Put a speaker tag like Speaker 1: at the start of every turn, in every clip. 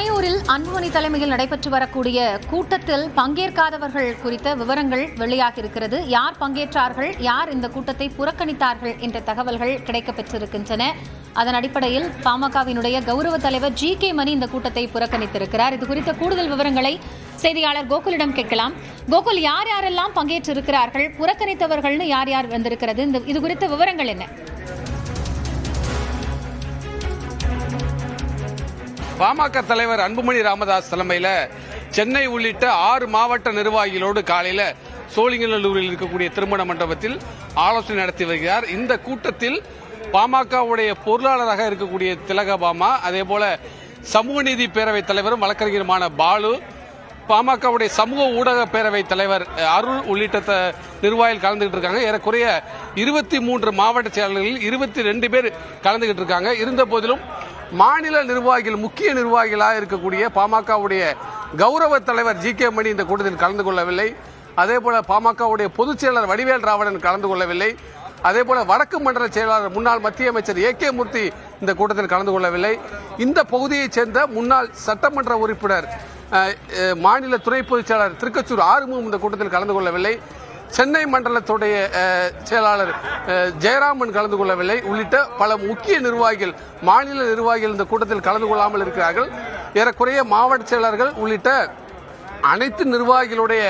Speaker 1: சமயூரில் அன்புமணி தலைமையில் நடைபெற்று வரக்கூடிய கூட்டத்தில் பங்கேற்காதவர்கள் குறித்த விவரங்கள் வெளியாகியிருக்கிறது. யார் பங்கேற்றார்கள், யார் இந்த கூட்டத்தை புறக்கணித்தார்கள் என்ற தகவல்கள் கிடைக்கப்பெற்றிருக்கின்றன. அதன் அடிப்படையில் பாமகவினுடைய கௌரவ தலைவர் ஜி.கே. மணி இந்த கூட்டத்தை புறக்கணித்திருக்கிறார். இது குறித்த கூடுதல் விவரங்களை செய்தியாளர் கோகுலிடம் கேட்கலாம். கோகுல், யார் யாரெல்லாம் பங்கேற்றிருக்கிறார்கள், புறக்கணித்தவர்கள்னு யார் யார் வந்திருக்கிறது, இது குறித்த விவரங்கள் என்ன?
Speaker 2: பாமக தலைவர் அன்புமணி ராமதாஸ் தலைமையில் சென்னை உள்ளிட்ட 6 மாவட்ட நிர்வாகிகளோடு காலையில் சோழிங்கநல்லூரில் இருக்கக்கூடிய திருமண மண்டபத்தில் ஆலோசனை நடத்தி வருகிறார். இந்த கூட்டத்தில் பாமகவுடைய பொருளாளராக இருக்கக்கூடிய திலகபாமா, அதே போல சமூக நீதி பேரவைத் தலைவரும் வழக்கறிஞருமான பாலு, பாமகவுடைய சமூக ஊடக பேரவைத் தலைவர் அருள் உள்ளிட்ட நிர்வாகிகள் கலந்துகிட்டு இருக்காங்க. ஏறக்குறைய 23 மாவட்ட செயலாளர்களில் 22 பேர் கலந்துகிட்டு இருக்காங்க. இருந்த போதிலும் மாநில நிர்வாகிகள், முக்கிய நிர்வாகிகளாக இருக்கக்கூடிய பாமகவுடைய கௌரவ தலைவர் ஜி.கே. மணி இந்த கூட்டத்தில் கலந்து கொள்ளவில்லை. அதே போல பாமகவுடைய பொதுச் செயலாளர் வடிவேல் ராவணன் கலந்து கொள்ளவில்லை. அதே போல வடக்கு மண்டல செயலாளர் முன்னாள் மத்திய அமைச்சர் ஏ.கே. மூர்த்தி இந்த கூட்டத்தில் கலந்து கொள்ளவில்லை. இந்த பகுதியைச் சேர்ந்த முன்னாள் சட்டமன்ற உறுப்பினர் மாநில துணை பொதுச் செயலாளர் திருக்கச்சூர் ஆறுமுகம் இந்த கூட்டத்தில் கலந்து கொள்ளவில்லை. சென்னை மண்டலத்துடைய செயலாளர் ஜெயராமன் கலந்து கொள்ளவில்லை. உள்ளிட்ட பல முக்கிய நிர்வாகிகள், மாநில நிர்வாகிகள் இந்த கூட்டத்தில் கலந்து கொள்ளாமல் இருக்கிறார்கள். ஏறக்குறைய மாவட்ட செயலாளர்கள் உள்ளிட்ட அனைத்து நிர்வாகிகளுடைய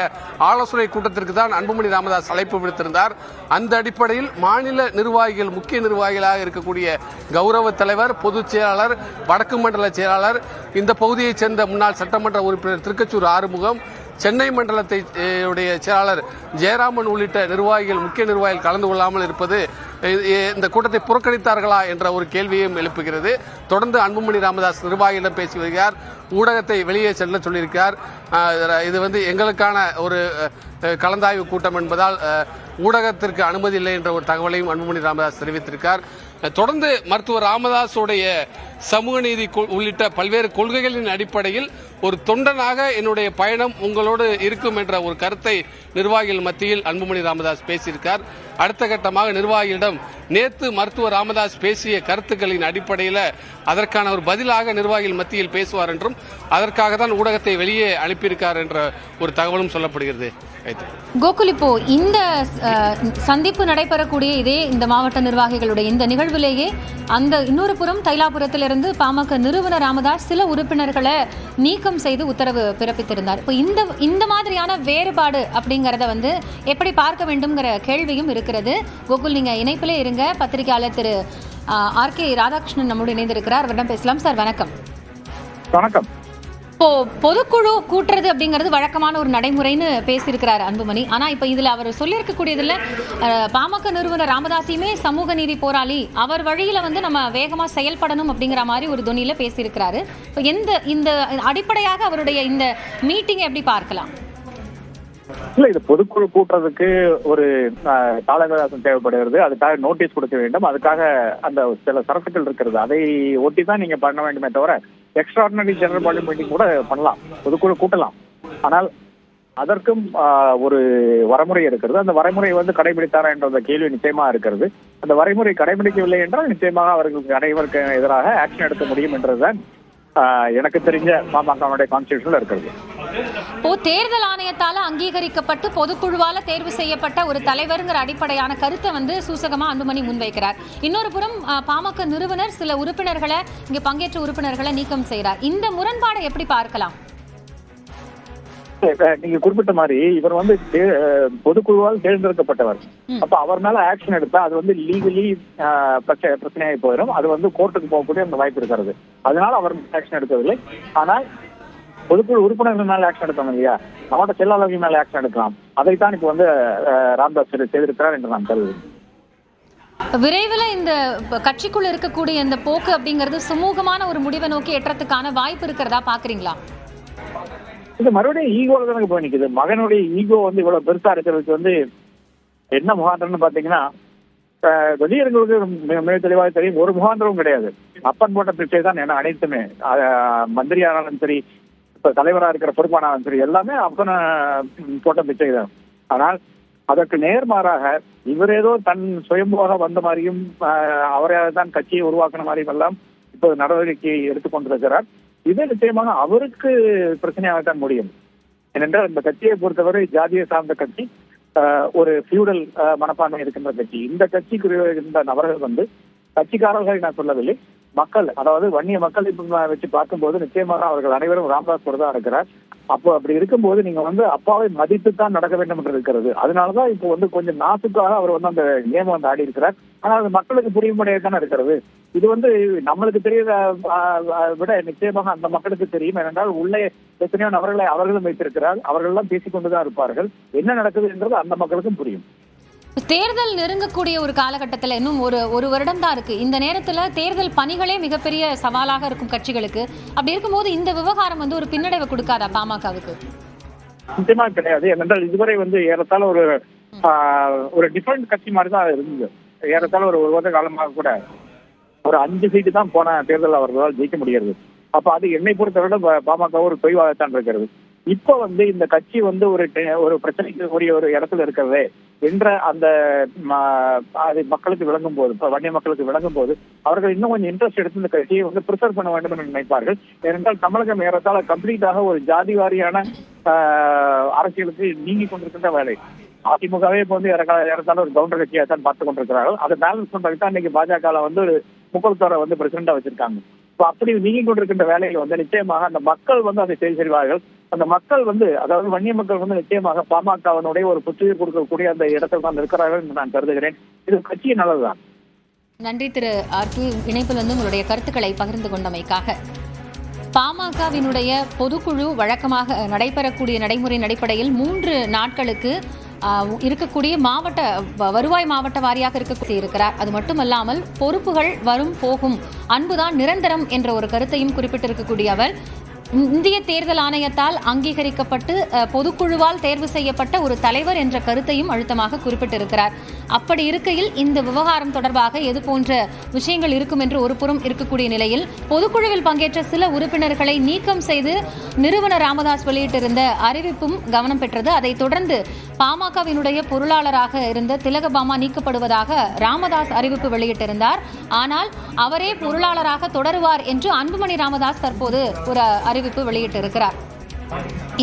Speaker 2: ஆலோசனை கூட்டத்திற்கு தான் அன்புமணி ராமதாஸ் அழைப்பு விடுத்திருந்தார். அந்த அடிப்படையில் மாநில நிர்வாகிகள், முக்கிய நிர்வாகிகளாக இருக்கக்கூடிய கௌரவ தலைவர், பொதுச் செயலாளர், வடக்கு மண்டல செயலாளர், இந்த பகுதியைச் சேர்ந்த முன்னாள் சட்டமன்ற உறுப்பினர் திருக்கச்சூர் ஆறுமுகம், சென்னை மண்டலத்தை செயலாளர் ஜெயராமன் உள்ளிட்ட நிர்வாகிகள், முக்கிய நிர்வாகிகள் கலந்து கொள்ளாமல் இருப்பது இந்த கூட்டத்தை புறக்கணித்தார்களா என்ற ஒரு கேள்வியும் எழுப்புகிறது. தொடர்ந்து அன்புமணி ராமதாஸ் நிர்வாகிகளிடம் பேசி வருகிறார். ஊடகத்தை வெளியே செல்ல சொல்லியிருக்கிறார். இது எங்களுக்கான ஒரு கலந்தாய்வு கூட்டம் என்பதால் ஊடகத்திற்கு அனுமதி இல்லை என்ற ஒரு தகவலையும் அன்புமணி ராமதாஸ் தெரிவித்திருக்கார். தொடர்ந்து மருத்துவர் ராமதாஸுடைய சமூக நீதி உள்ளிட்ட பல்வேறு கொள்கைகளின் அடிப்படையில் ஒரு தொண்டனாக என்னுடைய பயணம் உங்களோடு இருக்கும் என்ற ஒரு கருத்தை நிர்வாகிகள் மத்தியில் அன்புமணி ராமதாஸ் பேசியிருக்கார். அடுத்த கட்டமாக நிர்வாகிகளிடம் நேற்று மருத்துவர் ராமதாஸ் பேசிய கருத்துக்களின் அடிப்படையில் அதற்கான ஒரு பதிலாக நிர்வாகிகள் மத்தியில் பேசுவார் என்றும், அதற்காக தான் ஊடகத்தை வெளியே அனுப்பியிருக்கார் என்ற ஒரு தகவலும் சொல்லப்படுகிறது.
Speaker 1: கோகுல், இப்போ இந்த சந்திப்பு நடைபெறக்கூடிய இந்த மாவட்ட நிர்வாகிகளுடைய இந்த நிகழ்விலேயே அந்த இன்னொரு புறம் தைலாபுரத்திலிருந்து பாமக நிறுவனர் ராமதாஸ் சில உறுப்பினர்களை நீக்கம் செய்து உத்தரவு பிறப்பித்திருந்தார். இப்போ இந்த மாதிரியான வேறுபாடு அப்படிங்கறத எப்படி பார்க்க வேண்டும்ங்கிற கேள்வியும் இருக்கிறது. கோகுல், நீங்க இணைப்பிலே இருங்க. பத்திரிகையாளர் திரு ஆர்.கே. ராதாகிருஷ்ணன் நம்மோடு இணைந்திருக்கிறார். அவரிடம் பேசலாம். சார், வணக்கம்.
Speaker 3: வணக்கம்.
Speaker 1: இப்போ பொதுக்குழு கூட்டுறது அப்படிங்கிறது வழக்கமான ஒரு நடைமுறைன்னு பேசியிருக்கிறார் அன்புமணி. ஆனா இப்ப இதுல அவர் சொல்லியிருக்கக்கூடியதுல பாமக நிறுவனர் ராமதாஸையுமே சமூக நீதி போராளி, அவர் வழியில நம்ம வேகமா செயல்படணும் அப்படிங்கிற மாதிரி ஒரு துணியில பேசியிருக்கிறாரு. இப்போ இந்த அடிப்படையாக அவருடைய இந்த மீட்டிங்கை எப்படி பார்க்கலாம்?
Speaker 3: இல்ல, இது பொதுக்குழு கூட்டுறதுக்கு ஒரு கால அவகாசம் தேவைப்படுகிறது. அதுக்காக நோட்டீஸ் கொடுக்க வேண்டும். அதுக்காக அந்த சில சரத்துக்கள் இருக்கிறது, அதை ஒட்டி தான் நீங்க பண்ண வேண்டுமே தவிர எக்ஸ்ட்ராடினரி ஜெனரல் பாடி மீட்டிங் கூட பண்ணலாம், பொதுக்குழு கூட்டலாம். ஆனால் அதற்கும் ஒரு வரைமுறை இருக்கிறது. அந்த வரைமுறை கடைபிடித்தாரா என்ற கேள்வி நிச்சயமா இருக்கிறது. அந்த வரைமுறை கடைபிடிக்கவில்லை என்றால் நிச்சயமாக அவர்களுக்கு அனைவருக்கு எதிராக ஆக்ஷன் எடுக்க முடியும் என்றுதான் எனக்கு தெரிஞ்ச பாமகவுடைய கான்ஸ்டிடியூஷன்ல இருக்கிறது.
Speaker 1: தேர்தல் ஆணையத்தால அங்கீகரிக்கப்பட்டு பொதுக்குழுவால தேர்வு செய்யப்பட்ட ஒரு தலைவருங்கிற அடிப்படையான கருத்தை சூசகமா அன்புமணி முன்வைக்கிறார். இன்னொரு புறம் பாமக நிறுவனர் சில உறுப்பினர்களை, இங்க பங்கேற்ற உறுப்பினர்களை நீக்கம் செய்கிறார். இந்த முரண்பாடை எப்படி பார்க்கலாம்?
Speaker 3: நீங்க குறிப்பிட்ட மாதிரி இவர் பொதுக்குழுவால் தேர்ந்தெடுக்கப்பட்டவர். அப்ப அவர் மேல ஆக்ஷன் எடுத்தா அது லீகலி பிரச்சனையாகி போயிடும். அது கோர்ட்டுக்கு போகக்கூடிய அந்த வாய்ப்பு இருக்கிறது. அதனால அவர் ஆக்ஷன் எடுக்கவில்லை. ஆனால் பொதுக்குழு உறுப்பினர்கள் மேல ஆக்ஷன் எடுக்கணும் இல்லையா, மாவட்ட செயலாளர்கள் மேல ஆக்ஷன் எடுக்கலாம். அதைத்தான் இப்ப ராமதாஸ் செய்திருக்கிறார் என்று நான் கருதுகிறேன்.
Speaker 1: விரைவில் இந்த கட்சிக்குள்ள இருக்கக்கூடிய இந்த போக்கு அப்படிங்கிறது சுமூகமான ஒரு முடிவை நோக்கி எட்டுறதுக்கான வாய்ப்பு இருக்கிறதா பாக்குறீங்களா?
Speaker 3: இது மறுபடியும் ஈகோல தான் போய் நிக்குது. மகனுடைய ஈகோ இவ்வளவு பெருசா இருக்கிறதுக்கு என்ன முகாந்திரம்னு பாத்தீங்கன்னா, வெளியர்களுக்கு மிக தெளிவாக தெரியும், ஒரு முகாந்திரமும் கிடையாது. அப்பன் போட்ட பிச்சை தான் என்ன அனைத்துமே. மந்திரி ஆனாலும் சரி, இப்ப தலைவரா இருக்கிற பொறுப்பானாலும் சரி, எல்லாமே அப்பன போட்ட பிச்சை தான். ஆனால் அதற்கு நேர்மாறாக இவர் ஏதோ தன் சுயம்புவாக வந்த மாதிரியும் அவரை தான் கட்சியை உருவாக்கின மாதிரியும் எல்லாம் இப்போது நடவடிக்கை எடுத்துக்கொண்டிருக்கிறார். இது நிச்சயமாக அவருக்கு பிரச்சனையாகத்தான் முடியும். ஏனென்றால் இந்த கட்சியை பொறுத்தவரை ஜாதியை சார்ந்த கட்சி, ஒரு ஃபியூடல் மனப்பான்மை இருக்கின்ற கட்சி. இந்த கட்சிக்கு இருந்த நபர்கள் வந்து கட்சிக்காரர்களை நான் சொல்லவில்லை, மக்கள், அதாவது வன்னிய மக்கள் வச்சு பார்க்கும்போது நிச்சயமாக அவர்கள் அனைவரும் ராமதாஸ் கூட தான் இருக்கிறார். அப்போ அப்படி இருக்கும்போது நீங்க வந்து அப்பாவை மதித்து தான் நடக்க வேண்டும் என்று இருக்கிறது. அதனாலதான் இப்போ வந்து கொஞ்சம் நாசுக்காக அவர் வந்து அந்த கேம் வந்து ஆடி இருக்கிறார். ஆனால் அது மக்களுக்கு புரியும்படியாக தானே இருக்கிறது. இது வந்து நம்மளுக்கு தெரியத விட நிச்சயமாக அந்த மக்களுக்கு தெரியும். ஏனென்றால் உள்ளே எத்தனையோ நபர்களை அவர்களும் வைத்திருக்கிறார். அவர்கள் எல்லாம் பேசிக்கொண்டுதான் இருப்பார்கள். என்ன நடக்குது என்றது அந்த மக்களுக்கும் புரியும்.
Speaker 1: தேர்தல் நெருங்கக்கூடிய ஒரு காலகட்டத்தில் இன்னும் ஒரு வருடம் தான் இருக்கு. இந்த நேரத்துல தேர்தல் பணிகளே மிகப்பெரிய சவாலாக இருக்கும் கட்சிகளுக்கு. அப்படி இருக்கும்போது இந்த விவகாரம் வந்து ஒரு பின்னடைவை கொடுக்காதா பாமகவுக்கு?
Speaker 3: நிச்சயமா கிடையாது. ஏனென்றால் இதுவரை வந்து ஏறத்தாழ ஒரு டிஃபரெண்ட் கட்சி மாதிரி தான் இருந்தது. ஏறத்தாழ ஒரு வருட காலமாக கூட ஒரு 5 சீட்டு தான் போன தேர்தல் அவர்களால் ஜெயிக்க முடியாது. அப்ப அது என்னை பொறுத்தவரை பாமக ஒரு தொய்வாகத்தான் இருக்கிறது. இப்ப வந்து இந்த கட்சி வந்து ஒரு பிரச்சனைக்கு கூடிய ஒரு இடத்துல இருக்கிறது என்ற அந்த அது மக்களுக்கு விளங்கும் போது, வன்னிய மக்களுக்கு விளங்கும் போது அவர்கள் இன்னும் கொஞ்சம் இன்ட்ரெஸ்ட் எடுத்து இந்த கட்சியை வந்து ப்ரிசர்வ் பண்ண வேண்டும் என்று நினைப்பார்கள். ஏனென்றால் தமிழகம் ஏறத்தாழ கம்ப்ளீட்டாக ஒரு ஜாதி வாரியான அரசியலுக்கு நீங்கி கொண்டிருக்கின்ற வேலை. அதிமுகவே இப்போ வந்து ஏறத்தாழ ஒரு கவுண்டர் கட்சியாக தான் பார்த்து கொண்டிருக்கிறார்கள். அதை பேலன்ஸ் பண்றதுக்கு தான் இன்னைக்கு பாஜக வந்து ஒரு முகத்தோரை வந்து பிரசிடண்டா வச்சிருக்காங்க. இப்போ அப்படி நீங்கி கொண்டிருக்கின்ற வேலையில வந்து நிச்சயமாக அந்த மக்கள் வந்து அதை செய்வார்கள். அந்த மக்கள் வந்து, அதாவது வன்னிய மக்கள் வந்து நிச்சயமாக பாமகவினுடைய ஒரு புத்துயிர் கொடுக்கக்கூடிய அந்த இடத்தில் தான் இருக்கிறார்கள் என்று நான் கருதுகிறேன். இது கட்சியின் நல்லதுதான்.
Speaker 1: நன்றி திரு ஆர்கே, இணைப்பில் வந்து உங்களுடைய கருத்துக்களை பகிர்ந்து கொண்டமைக்காக. பாமகவினுடைய பொதுக்குழு வழக்கமாக நடைபெறக்கூடிய நடைமுறையின் அடிப்படையில் 3 நாட்களுக்கு இருக்கக்கூடிய வருவாய் மாவட்ட வாரியாக இருக்கிறார். அது மட்டுமல்லாமல் பொறுப்புகள் வரும் போகும், அன்புதான் நிரந்தரம் என்ற ஒரு கருத்தையும் குறிப்பிட்டிருக்கக்கூடிய அவர் இந்திய தேர்தல் ஆணையத்தால் அங்கீகரிக்கப்பட்டு பொதுக்குழுவால் தேர்வு செய்யப்பட்ட ஒரு தலைவர் என்ற கருத்தையும் அழுத்தமாக குறிப்பிட்டிருக்கிறார். அப்படி இருக்கையில் இந்த விவகாரம் தொடர்பாக எது போன்ற விஷயங்கள் இருக்கும் என்று ஒருபுறம் இருக்கக்கூடிய நிலையில் பொதுக்குழுவில் பங்கேற்ற சில உறுப்பினர்களை நீக்கம் செய்து நிறுவனர் ராமதாஸ் வெளியிட்டிருந்த அறிவிப்பும் கவனம் பெற்றது. அதைத் தொடர்ந்து பாமகவினுடைய பொருளாளராக இருந்த திலகபாமா நீக்கப்படுவதாக ராமதாஸ் அறிவிப்பு வெளியிட்டிருந்தார். ஆனால் அவரே பொருளாளராக தொடருவார் என்று அன்புமணி ராமதாஸ் தற்போது ஒரு அறிவிப்பு வெளியிட்டிருக்கிறார்.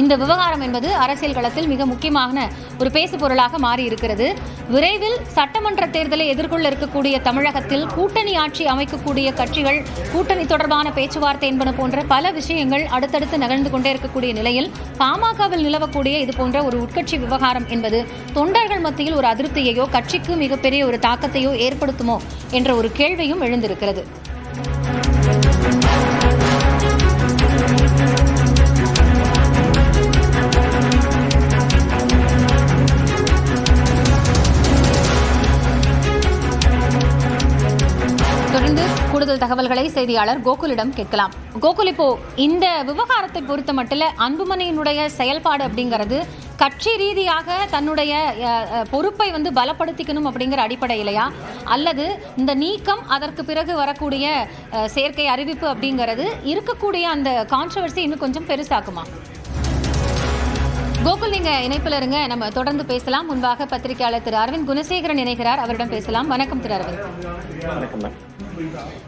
Speaker 1: இந்த விவகாரம் என்பது அரசியல் களத்தில் மிக முக்கியமான ஒரு பேசு பொருளாக மாறி இருக்கிறது. விரைவில் சட்டமன்ற தேர்தலை எதிர்கொள்ள இருக்கக்கூடிய தமிழகத்தில் கூட்டணி ஆட்சி அமைக்கக்கூடிய கட்சிகள், கூட்டணி தொடர்பான பேச்சுவார்த்தை என்பன போன்ற பல விஷயங்கள் அடுத்தடுத்து நகர்ந்து கொண்டே இருக்கக்கூடிய நிலையில் பாமகவில் நிலவக்கூடிய இது போன்ற ஒரு உட்கட்சி விவகாரம் என்பது தொண்டர்கள் மத்தியில் ஒரு அதிருப்தியையோ கட்சிக்கு மிகப்பெரிய ஒரு தாக்கத்தையோ ஏற்படுத்துமோ என்ற ஒரு கேள்வியும் எழுந்திருக்கிறது. தொடர்ந்து கூடுதல் தகவல்களை செய்தியாளர் கோகுலிடம் கேட்கலாம். கோகுல், இப்போ இந்த விவகாரத்தை பொறுத்த மட்டும் அன்புமணியினுடைய செயல்பாடு அப்படிங்கிறது கட்சி ரீதியாக தன்னுடைய பொறுப்பை வந்து பலப்படுத்திக்கணும் அப்படிங்கிற அடிப்படையிலையா, அல்லது இந்த நீக்கம் அதற்கு பிறகு வரக்கூடிய சேர்க்கை அறிவிப்பு அப்படிங்கிறது இருக்கக்கூடிய அந்த கான்ட்ரவர்சி இன்னும் கொஞ்சம் பெருசாக்குமா? கோகுல், நீங்க இணைப்பில் இருங்க, நம்ம தொடர்ந்து பேசலாம். முன்பாக பத்திரிகையாளர் திரு அரவிந்த் குணசேகரன் இணைகிறார், அவரிடம் பேசலாம். வணக்கம் திரு அரவிந்த்.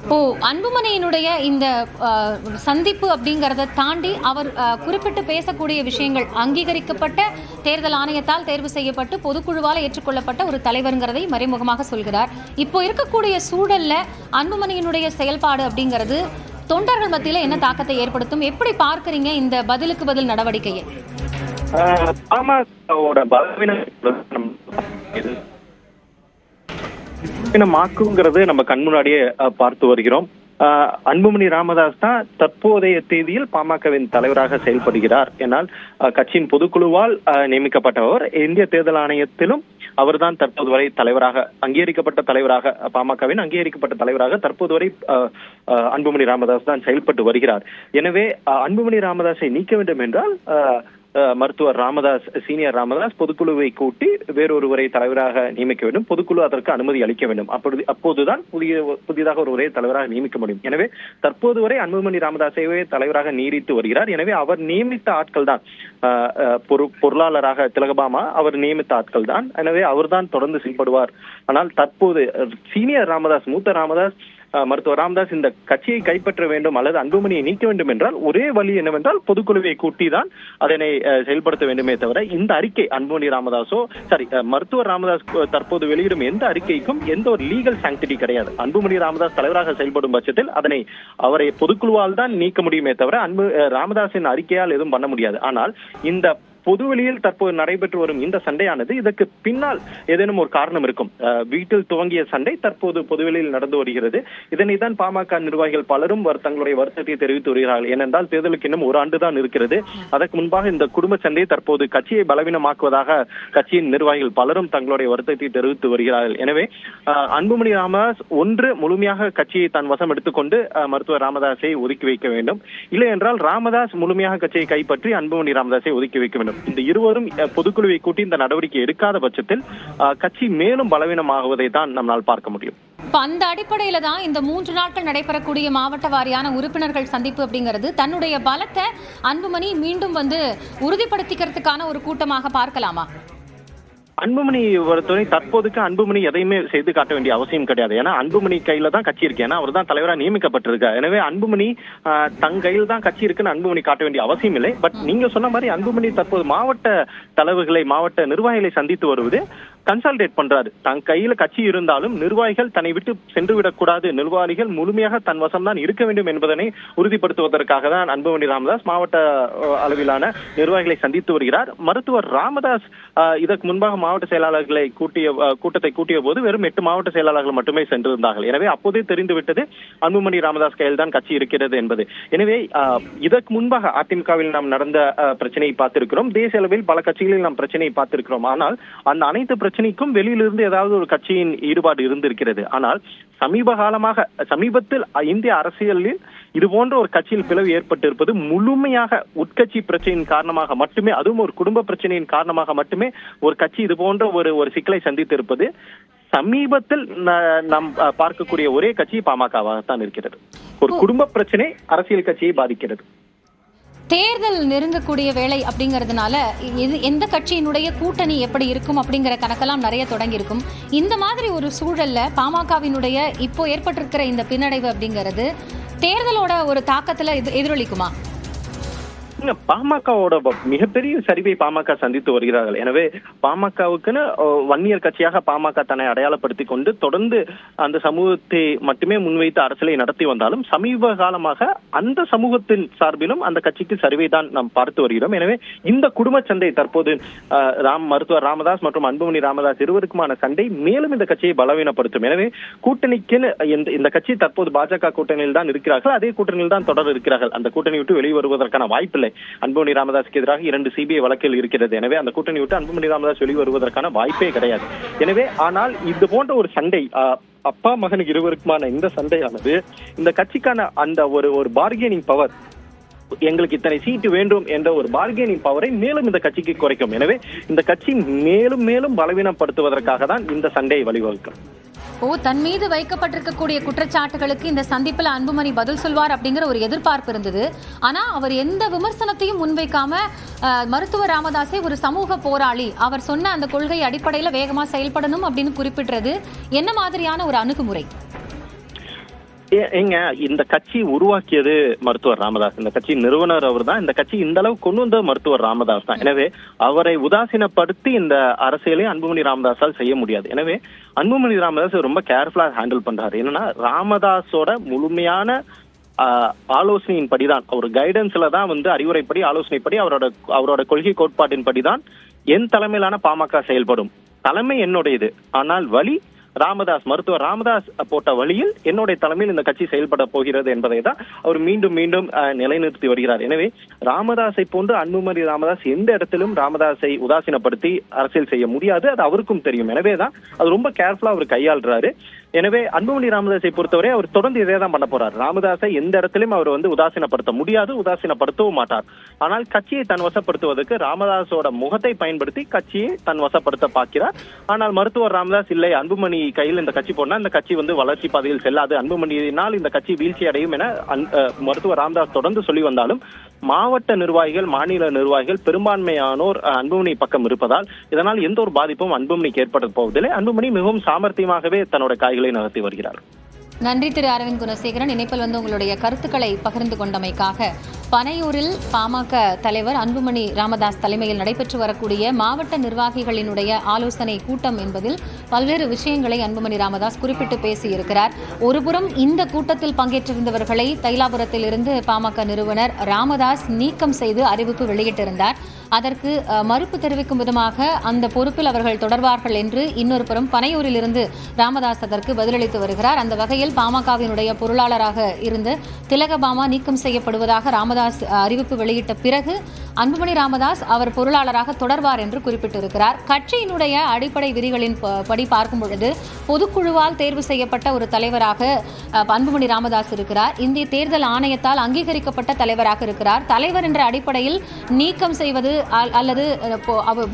Speaker 1: இப்போ அன்புமணியினுடைய இந்த சந்திப்பு அப்படிங்கறத தாண்டி அவர் குறிப்பிட்டு பேசக்கூடிய விஷயங்கள், அங்கீகரிக்கப்பட்ட தேர்தல் ஆணையத்தால் தேர்வு செய்யப்பட்டு பொதுக்குழுவால் ஏற்றுக்கொள்ளப்பட்ட ஒரு தலைவர்ங்கிறதை மறைமுகமாக சொல்கிறார். இப்போ இருக்கக்கூடிய சூழல்ல அன்புமணியினுடைய செயல்பாடு அப்படிங்கிறது தொண்டர்கள் மத்தியில என்ன தாக்கத்தை ஏற்படுத்தும்? எப்படி பார்க்கறீங்க இந்த பதிலுக்கு பதில் நடவடிக்கையை?
Speaker 4: மாக்குங்கிறது நம்ம கண் முன்னாடியே பார்த்து வருகிறோம். அன்புமணி ராமதாஸ் தான் தற்போதைய தேதியில் பாமகவின் தலைவராக செயல்படுகிறார். என்னால் கட்சியின் பொதுக்குழுவால் நியமிக்கப்பட்டவர், இந்திய தேர்தல் ஆணையத்திலும் அவர்தான் தற்போது வரை தலைவராக அங்கீகரிக்கப்பட்ட தலைவராக, பாமகவின் அங்கீகரிக்கப்பட்ட தலைவராக தற்போது வரை அன்புமணி ராமதாஸ் தான் செயல்பட்டு வருகிறார். எனவே அன்புமணி ராமதாஸை நீக்க வேண்டும் என்றால் மருத்துவர் ராமதாஸ், சீனியர் ராமதாஸ் பொதுக்குழுவை கூட்டி வேறொருவரை தலைவராக நியமிக்க வேண்டும். பொதுக்குழு அதற்கு அனுமதி அளிக்க வேண்டும். அப்போதுதான் புதிதாக ஒருவரை தலைவராக நியமிக்க முடியும். எனவே தற்போது வரை அன்புமணி ராமதாஸையே தலைவராக நீடித்து வருகிறார். எனவே அவர் நியமித்த ஆட்கள் தான், பொருளாளராக திலகபாமா அவர் நியமித்த ஆட்கள் தான். எனவே அவர்தான் தொடர்ந்து செயல்படுவார். ஆனால் தற்போது சீனியர் ராமதாஸ், மூத்த ராமதாஸ் மருத்துவர் ராமதாஸ் இந்த கட்சியை கைப்பற்ற வேண்டும் அல்லது அன்புமணியை நீக்க வேண்டும் என்றால் ஒரே வழி என்னவென்றால் பொதுக்குழுவை கூட்டிதான் அதனை செயல்படுத்த வேண்டுமே தவிர இந்த அறிக்கை அன்புமணி ராமதாஸோ மருத்துவர் ராமதாஸ் தற்போது வெளியிடும் எந்த அறிக்கைக்கும் எந்த ஒரு லீகல் சாங்டிட்டி கிடையாது. அன்புமணி ராமதாஸ் தலைவராக செயல்படும் பட்சத்தில் அவரை பொதுக்குழுவால் தான் நீக்க முடியுமே தவிர ராமதாஸின் அறிக்கையால் எதுவும் பண்ண முடியாது. ஆனால் இந்த பொதுவெளியில் தற்போது நடைபெற்று வரும் இந்த சண்டையானது இதற்கு பின்னால் ஏதேனும் ஒரு காரணம் இருக்கும். வீட்டில் துவங்கிய சண்டை தற்போது பொதுவெளியில் நடந்து வருகிறது. இதனை தான் பாமக நிர்வாகிகள் பலரும் தங்களுடைய வருத்தத்தை தெரிவித்து வருகிறார்கள். ஏனென்றால் தேர்தலுக்கு இன்னும் ஒரு ஆண்டு தான் இருக்கிறது. அதற்கு முன்பாக இந்த குடும்ப சண்டை தற்போது கட்சியை பலவீனமாக்குவதாக கட்சியின் நிர்வாகிகள் பலரும் தங்களுடைய வருத்தத்தை தெரிவித்து வருகிறார்கள். எனவே அன்புமணி ராமதாஸ் ஒன்று முழுமையாக கட்சியை தன் வசம் எடுத்துக்கொண்டு மருத்துவர் ராமதாஸை ஒதுக்கி வைக்க வேண்டும். இல்லை என்றால் ராமதாஸ் முழுமையாக கட்சியை கைப்பற்றி அன்புமணி ராமதாஸை ஒதுக்கி வைக்க வேண்டும். இந்த இருவரும் பொதுக்குழுவை கூட்டி இந்த நடவடிக்கை எடுக்காத பட்சத்தில் கட்சி மேலும் பலவீனமாகுவதை தான் நம்மால் பார்க்க முடியும்.
Speaker 1: அந்த அடிப்படையில தான் இந்த 3 நாட்கள் நடைபெறக்கூடிய மாவட்ட வாரியான உறுப்பினர்கள் சந்திப்பு அப்படிங்கிறது தன்னுடைய பலத்தை அன்புமணி மீண்டும் உறுதிப்படுத்திக்கிறதுக்கான ஒரு கூட்டமாக பார்க்கலாமா?
Speaker 4: அன்புமணி பொறுத்தவரை தற்போதுக்கு அன்புமணி எதையுமே செய்து காட்ட வேண்டிய அவசியம் கிடையாது. ஏன்னா அன்புமணி கையில தான் கட்சி இருக்கு. ஏன்னா அவர் தான் தலைவராக நியமிக்கப்பட்டிருக்கார். எனவே அன்புமணி தன் கையில் தான் கட்சி இருக்குன்னு அன்புமணி காட்ட வேண்டிய அவசியம் இல்லை. பட் நீங்க சொன்ன மாதிரி அன்புமணி தற்போது மாவட்ட தலைவர்களை மாவட்ட நிர்வாகிகளை சந்தித்து வருவது கன்சால்டேட் பண்றாரு. தன் கையில கட்சி இருந்தாலும் நிர்வாகிகள் தன்னை விட்டு சென்று விடக்கூடாது, நிர்வாகிகள் முழுமையாக தன் வசம் தான் இருக்க வேண்டும் என்பதனை உறுதிப்படுத்துவதற்காக தான் அன்புமணி ராமதாஸ் மாவட்ட அளவிலான நிர்வாகிகளை சந்தித்து வருகிறார். மருத்துவர் ராமதாஸ் இதற்கு முன்பாக மாவட்ட செயலாளர்களை கூட்டத்தை கூட்டிய போது வெறும் 8 மாவட்ட செயலாளர்கள் மட்டுமே சென்றிருந்தார்கள். எனவே அப்போதே தெரிந்துவிட்டது அன்புமணி ராமதாஸ் கையில் தான் கட்சி இருக்கிறது என்பது. எனவே இதற்கு முன்பாக அதிமுகவில் நாம் நடந்த பிரச்சனையை பார்த்திருக்கிறோம். தேசிய அளவில் பல கட்சிகளில் நாம் பிரச்சனையை பார்த்திருக்கிறோம். ஆனால் அந்த அனைத்து பிரச்சனைக்கும் வெளியிலிருந்து ஏதாவது ஒரு கட்சியின் ஈடுபாடு இருந்திருக்கிறது. ஆனால் சமீபத்தில் இந்திய அரசியலில் இது போன்ற ஒரு கட்சியில் பிளவு ஏற்பட்டிருப்பது முழுமையாக உட்கட்சி பிரச்சனையின் காரணமாக மட்டுமே, அதுவும் ஒரு குடும்ப பிரச்சனையின் காரணமாக மட்டுமே ஒரு கட்சி இது போன்ற ஒரு சிக்கலை சந்தித்திருப்பது சமீபத்தில் நாம் பார்க்கக்கூடிய ஒரே கட்சி பாமகவாகத்தான் இருக்கிறது. ஒரு குடும்ப பிரச்சனை அரசியல் கட்சியை பாதிக்கிறது.
Speaker 1: தேர்தல் நெருங்கக்கூடிய வேலை அப்படிங்கிறதுனால எந்த கட்சியினுடைய கூட்டணி எப்படி இருக்கும் அப்படிங்கிற கணக்கெல்லாம் நிறைய தொடங்கி இருக்கும். இந்த மாதிரி ஒரு சூழல்ல பாமகவினுடைய இப்போ ஏற்பட்டிருக்கிற இந்த பின்னடைவு அப்படிங்கிறது தேர்தலோட ஒரு தாக்கத்துல எதிரொலிக்குமா?
Speaker 4: பாமகவோட மிகப்பெரிய சரிவை பாமக சந்தித்து வருகிறார்கள். எனவே பாமகவுக்குன்னு வன்னியர் கட்சியாக பாமக தன்னை அடையாளப்படுத்தி கொண்டு தொடர்ந்து அந்த சமூகத்தை மட்டுமே முன்வைத்து அரசியலை நடத்தி வந்தாலும் சமீப காலமாக அந்த சமூகத்தின் சார்பிலும் அந்த கட்சிக்கு சரிவை தான் நாம் பார்த்து வருகிறோம். எனவே இந்த குடும்ப சண்டை தற்போது மருத்துவர் ராமதாஸ் மற்றும் அன்புமணி ராமதாஸ் இருவருக்குமான சண்டை மேலும் இந்த கட்சியை பலவீனப்படுத்தும். எனவே கூட்டணிக்குன்னு இந்த கட்சி தற்போது பாஜக கூட்டணியில் தான் இருக்கிறார்கள். அதே கூட்டணியில் தான் தொடர் இருக்கிறார்கள். அந்த கூட்டணி விட்டு வெளிவருவதற்கான வாய்ப்பில்லை. அன்புமணி ராமதாஸ்க்கு எதிராக 2 சிபிஐ வழக்கில் இருக்கிறது. எனவே அந்த கூட்டணி விட்டு அன்புமணி ராமதாஸ் வெளிவருவதற்கான வாய்ப்பே கிடையாது. எனவே ஆனால் இது போன்ற ஒரு சண்டை அப்பா மகனுக்கு இருவருக்குமான இந்த சண்டையானது இந்த கட்சிக்கான அந்த ஒரு பார்கெனிங் பவர், எங்களுக்கு இத்தனை சீட்டு வேண்டும் என்ற ஒரு பார்கெனிங் பவரை மேலும் இந்த கட்சிக்கு குறைக்கும். எனவே இந்த கட்சி மேலும் மேலும் பலவீனப்படுத்துவதற்காக தான் இந்த சண்டையை வழிவகுக்கும்.
Speaker 1: தன் மீது வைக்கப்பட்டிருக்கக்கூடிய குற்றச்சாட்டுகளுக்கு இந்த சந்திப்புல அன்புமணி பதில் சொல்வார் அப்படிங்கிற ஒரு எதிர்பார்ப்பு இருந்தது. ஆனா அவர் எந்த விமர்சனத்தையும் முன்வைக்காம மருத்துவர் ராமதாஸை ஒரு சமூக போராளி, அவர் சொன்ன அந்த கொள்கை அடிப்படையில வேகமா செயல்படணும் அப்படின்னு குறிப்பிடுறது என்ன மாதிரியான ஒரு அணுகுமுறை?
Speaker 4: இந்த கட்சி உருவாக்கியது மருத்துவர் ராமதாஸ். இந்த கட்சி நிறுவனர் அவர் தான். இந்த கட்சி இந்த அளவு கொண்டு வந்த மருத்துவர் ராமதாஸ் தான். எனவே அவரை உதாசீனப்படுத்தி இந்த அரசியலை அன்புமணி ராமதாஸால் செய்ய முடியாது. எனவே அன்புமணி ராமதாஸ் ரொம்ப கேர்ஃபுல்லா ஹேண்டில் பண்றாரு. என்னன்னா ராமதாஸோட முழுமையான ஆலோசனையின் படிதான், அவர் கைடன்ஸ்ல தான் அறிவுரைப்படி ஆலோசனைப்படி அவரோட கொள்கை கோட்பாட்டின் படிதான் என் தலைமையிலான பாமக செயல்படும். தலைமை என்னுடையது, ஆனால் வழி மருத்துவர் ராமதாஸ் போட்ட வழியில் என்னுடைய தலைமையில் இந்த கட்சி செயல்பட போகிறது என்பதை தான் அவர் மீண்டும் மீண்டும் நிலைநிறுத்தி வருகிறார். எனவே ராமதாஸை போன்று அன்புமணி ராமதாஸ் எந்த இடத்திலும் ராமதாஸை உதாசீனப்படுத்தி அரசியல் செய்ய முடியாது. அது அவருக்கும் தெரியும். எனவேதான் அது ரொம்ப கேர்ஃபுல்லா அவர் கையாளுறாரு. எனவே அன்புமணி ராமதாஸை பொறுத்தவரை அவர் தொடர்ந்து இதே தான் பண்ண போறார். ராமதாஸை எந்த இடத்திலும் அவர் உதாசீனப்படுத்த முடியாது, உதாசீனப்படுத்தவும் மாட்டார். ஆனால் கட்சியை தன் வசப்படுத்துவதற்கு ராமதாஸோட முகத்தை பயன்படுத்தி கட்சியை தன் வசப்படுத்த பார்க்கிறார். ஆனால் மருத்துவர் ராமதாஸ் இல்லை, அன்புமணி கையில் இந்த கட்சி போனா இந்த கட்சி வளர்ச்சி பாதையில் செல்லாது, அன்புமணியினால் இந்த கட்சி வீழ்ச்சி அடையும் என மருத்துவர் ராமதாஸ் தொடர்ந்து சொல்லி வந்தாலும் மாவட்ட நிர்வாகிகள், மாநில நிர்வாகிகள் பெரும்பான்மையானோர் அன்புமணி பக்கம் இருப்பதால் இதனால் எந்த ஒரு பாதிப்பும் அன்புமணிக்கு ஏற்பட போவதில்லை. அன்புமணி மிகவும் சாமர்த்தியமாகவே தன்னோட காய்களை நகர்த்தி வருகிறார்.
Speaker 1: நன்றி திரு அரவிந்த் குணசேகரன். இணைப்பில் வந்து உங்களுடைய கருத்துக்களை பகிர்ந்து கொண்டமைக்காக. பனையூரில் பாமக தலைவர் அன்புமணி ராமதாஸ் தலைமையில் நடைபெற்று வரக்கூடிய மாவட்ட நிர்வாகிகளினுடைய ஆலோசனை கூட்டம் என்பதில் பல்வேறு விஷயங்களை அன்புமணி ராமதாஸ் குறிப்பிட்டு பேசியிருக்கிறார். ஒருபுறம் இந்த கூட்டத்தில் பங்கேற்றிருந்தவர்களை தைலாபுரத்தில் இருந்து பாமக நிறுவனர் ராமதாஸ் நீக்கம் செய்து அறிவிப்பு வெளியிட்டிருந்தார். அதற்கு மறுப்பு தெரிவிக்கும் விதமாக அந்த பொறுப்பில் அவர்கள் தொடர்வார்கள் என்று இன்னொரு புறம் பனையூரில் இருந்து ராமதாஸ் அதற்கு பதிலளித்து வருகிறார். அந்த வகையில் பாமகவினுடைய பொருளாளராக இருந்து திலகபாமா நீக்கம் செய்யப்படுவதாக ராமதாஸ் அறிவிப்பு வெளியிட்ட பிறகு அன்புமணி ராமதாஸ் அவர் பொருளாளராக தொடர்வார் என்று குறிப்பிட்டிருக்கிறார். கட்சியினுடைய அடிப்படை விதிகளின் படி பார்க்கும் பொழுது பொதுக்குழுவால் தேர்வு செய்யப்பட்ட ஒரு தலைவராக அன்புமணி ராமதாஸ் இருக்கிறார். இந்திய தேர்தல் ஆணையத்தால் அங்கீகரிக்கப்பட்ட தலைவராக இருக்கிறார். தலைவர் என்ற அடிப்படையில் நீக்கம் செய்வது அல்லது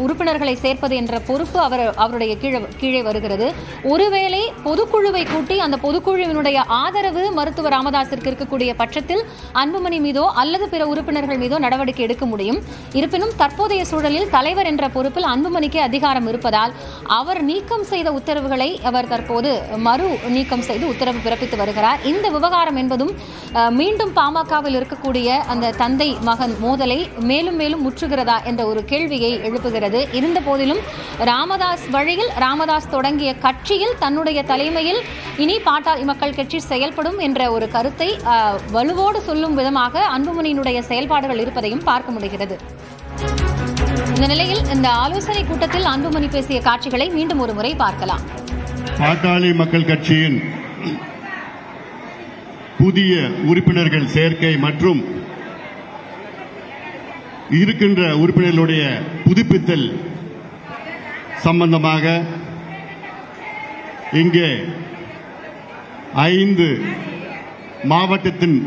Speaker 1: உறுப்பினர்களை சேர்ப்பது என்ற பொறுப்பு அவருடைய கீழே வருகிறது. ஒருவேளை பொதுக்குழுவை கூட்டி அந்த பொதுக்குழுவினுடைய ஆதரவு மருத்துவர் ராமதாஸிற்கு இருக்கக்கூடிய பட்சத்தில் அன்புமணி மீதோ அல்லது பிற உறுப்பினர்கள் மீதோ நடவடிக்கை எடுக்க முடியும். இருப்பினும் தற்போதைய சூழலில் தலைவர் என்ற பொறுப்பில் அன்புமணிக்கு அதிகாரம் இருப்பதால் அவர் நீக்கம் செய்த உத்தரவுகளை அவர் தற்போது மறு நீக்கம் செய்து உத்தரவு பிறப்பித்து வருகிறார். இந்த விவகாரம் என்பதும் மீண்டும் பாமகவில் இருக்கக்கூடிய அந்த தந்தை மகன் மோதலை மேலும் மேலும் முற்றுகிறதா என்ற ஒரு கேள்வியை எழுப்புகிறது. இருந்த போதிலும் ராமதாஸ் வழியில் ராமதாஸ் தொடங்கிய கட்சியில் தன்னுடைய தலைமையில் இனி பாட்டாளி மக்கள் கட்சி செயல்படும் என்ற ஒரு கருத்தை வலுவோடு சொல்லும் விதமாக அன்புமணியினுடைய செயல்பாடுகள் இருப்பதையும் பார்க்க முடிகிறது. இந்த நிலையில் இந்த ஆலோசனை கூட்டத்தில் அன்புமணி பேசிய காட்சிகளை மீண்டும் ஒரு முறை பார்க்கலாம்.
Speaker 5: பாட்டாளி மக்கள் கட்சியின் புதிய உறுப்பினர்கள் சேர்க்கை மற்றும் இருக்கின்ற உறுப்பினர்களுடைய புதுப்பித்தல் சம்பந்தமாக இங்கே 5 மாவட்டத்தின்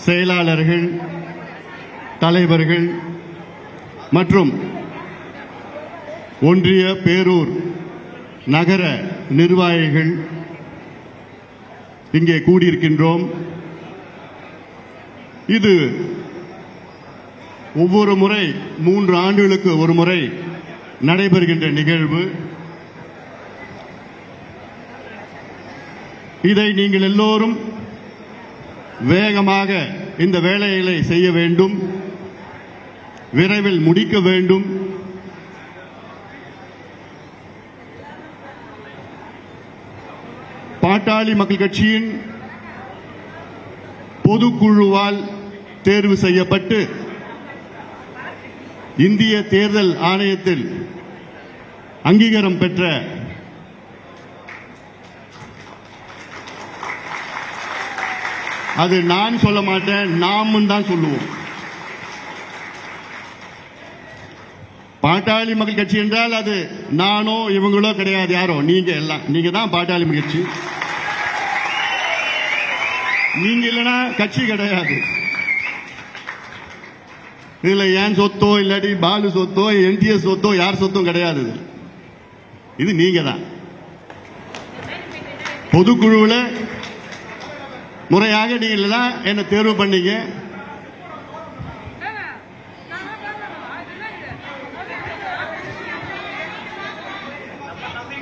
Speaker 5: செயலாளர்கள், தலைவர்கள் மற்றும் ஒன்றிய, பேரூர், நகர நிர்வாகிகள் இங்கே கூடியிருக்கின்றோம். இது ஒவ்வொரு முறை 3 ஆண்டுகளுக்கு ஒரு முறை நடைபெறுகின்ற நிகழ்வு. இதை நீங்கள் எல்லோரும் வேகமாக இந்த வேலைகளை செய்ய வேண்டும், விரைவில் முடிக்க வேண்டும். பாட்டாளி மக்கள் கட்சியின் பொதுக்குழுவால் தேர்வு செய்யப்பட்டு இந்திய தேர்தல் ஆணையத்தில் அங்கீகாரம் பெற்ற அது நான் சொல்ல மாட்டேன், நாமும் தான் சொல்லுவோம். பாட்டாளி மக்கள் கட்சி என்றால் அது நானோ இவங்களோ கிடையாது, யாரோ நீங்க தான் பாட்டாளி மக்கள் கட்சி. நீங்க இல்லைன்னா கட்சி கிடையாது. இதுல ஏன் சொத்தோ இல்லாட்டி பாலு சொத்தோ என்டிஎஸ் சொத்தோ யார் சொத்தும் கிடையாது. இது நீங்க தான் பொதுக்குழுவில் முறையாக நீங்க தான் என்ன தேர்வு பண்ணீங்க.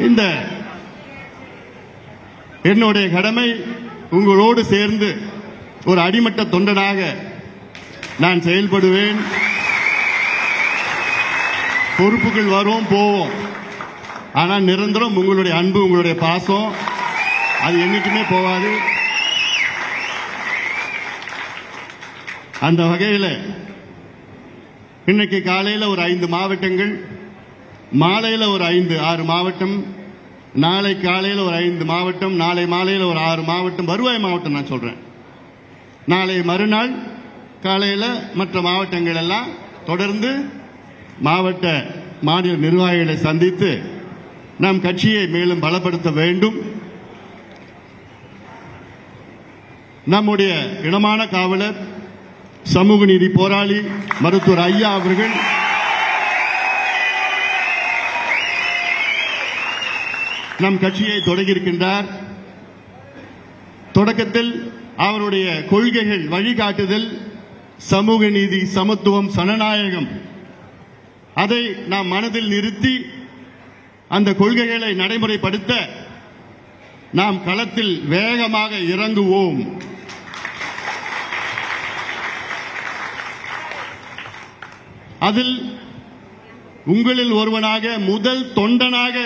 Speaker 5: இந்த என்னுடைய கடமை உங்களோடு சேர்ந்து ஒரு அடிமட்ட தொண்டனாக நான் செயல்படுவேன். பொறுப்புகள் வரும் போவோம், ஆனால் நிரந்தரம் உங்களுடைய அன்பு, உங்களுடைய பாசம் அது என்னைக்குமே போவாது. அந்த வகையில் இன்னைக்கு காலையில் ஒரு 5 மாவட்டங்கள், மாலையில் ஒரு 5-6 மாவட்டம், நாளை காலையில் ஒரு 5 மாவட்டம், நாளை மாலையில் ஒரு 6 மாவட்டம், வருவாய் மாவட்டம் நான் சொல்றேன். நாளை மறுநாள் காலையில் மற்ற மாவட்டங்கள் எல்லாம் தொடர்ந்து மாவட்ட மாநில நிர்வாகிகளை சந்தித்து நம் கட்சியை மேலும் பலப்படுத்த வேண்டும். நம்முடைய இனமான காவலர், சமூக நீதி போராளி மருத்துவர் ஐயா அவர்கள் நம் கட்சியை தொடங்கியிருக்கின்றார். தொடக்கத்தில் அவருடைய கொள்கைகள், வழிகாட்டுதல் சமூக நீதி, சமத்துவம், சனநாயகம், அதை நாம் மனதில் நிறுத்தி அந்த கொள்கைகளை நடைமுறைப்படுத்த நாம் களத்தில் வேகமாக இறங்குவோம். அதில் உங்களில் ஒருவனாக, முதல் தொண்டனாக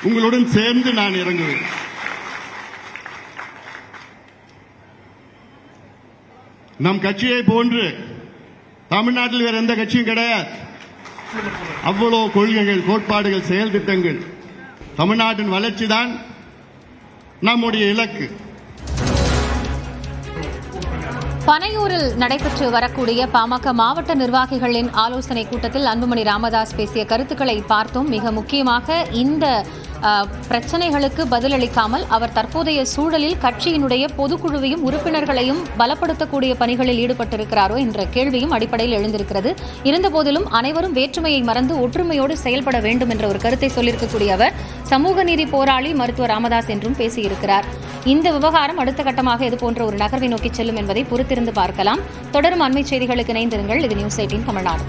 Speaker 5: உங்களுடன் சேர்ந்து நான் இறங்குவேன். நம் கட்சியை போன்று தமிழ்நாட்டில் வேற எந்த கட்சியும் கிடையாது. அவ்வளோ கொள்கைகள், கோட்பாடுகள், செயல் திட்டங்கள். தமிழ்நாட்டின் வளர்ச்சி தான் நம்முடைய இலக்கு.
Speaker 1: பனையூரில் நடைபெற்று வரக்கூடிய பாமக மாவட்ட நிர்வாகிகளின் ஆலோசனை கூட்டத்தில் அன்புமணி ராமதாஸ் பேசிய கருத்துக்களை பார்த்தோம். மிக முக்கியமாக இந்த பிரச்சனைகளுக்கு பதிலளிக்காமல் அவர் தற்போதைய சூழலில் கட்சியினுடைய பொதுக்குழுவையும் உறுப்பினர்களையும் பலப்படுத்தக்கூடிய பணிகளில் ஈடுபட்டிருக்கிறாரோ என்ற கேள்வியும் அடிப்படையில் எழுந்திருக்கிறது. இருந்தபோதிலும் அனைவரும் வேற்றுமையை மறந்து ஒற்றுமையோடு செயல்பட வேண்டும் என்ற ஒரு கருத்தை சொல்லியிருக்கக்கூடிய அவர் சமூக நீதி போராளி மருத்துவர் ராமதாஸ் என்றும் பேசியிருக்கிறார். இந்த விவகாரம் அடுத்த கட்டமாக இதுபோன்ற ஒரு நகர்வை நோக்கி செல்லும் என்பதை பொறுத்திருந்து பார்க்கலாம். தொடரும் அண்மை செய்திகளுக்கு இணைந்திருங்கள். இது நியூஸ் 18 தமிழ்நாடு.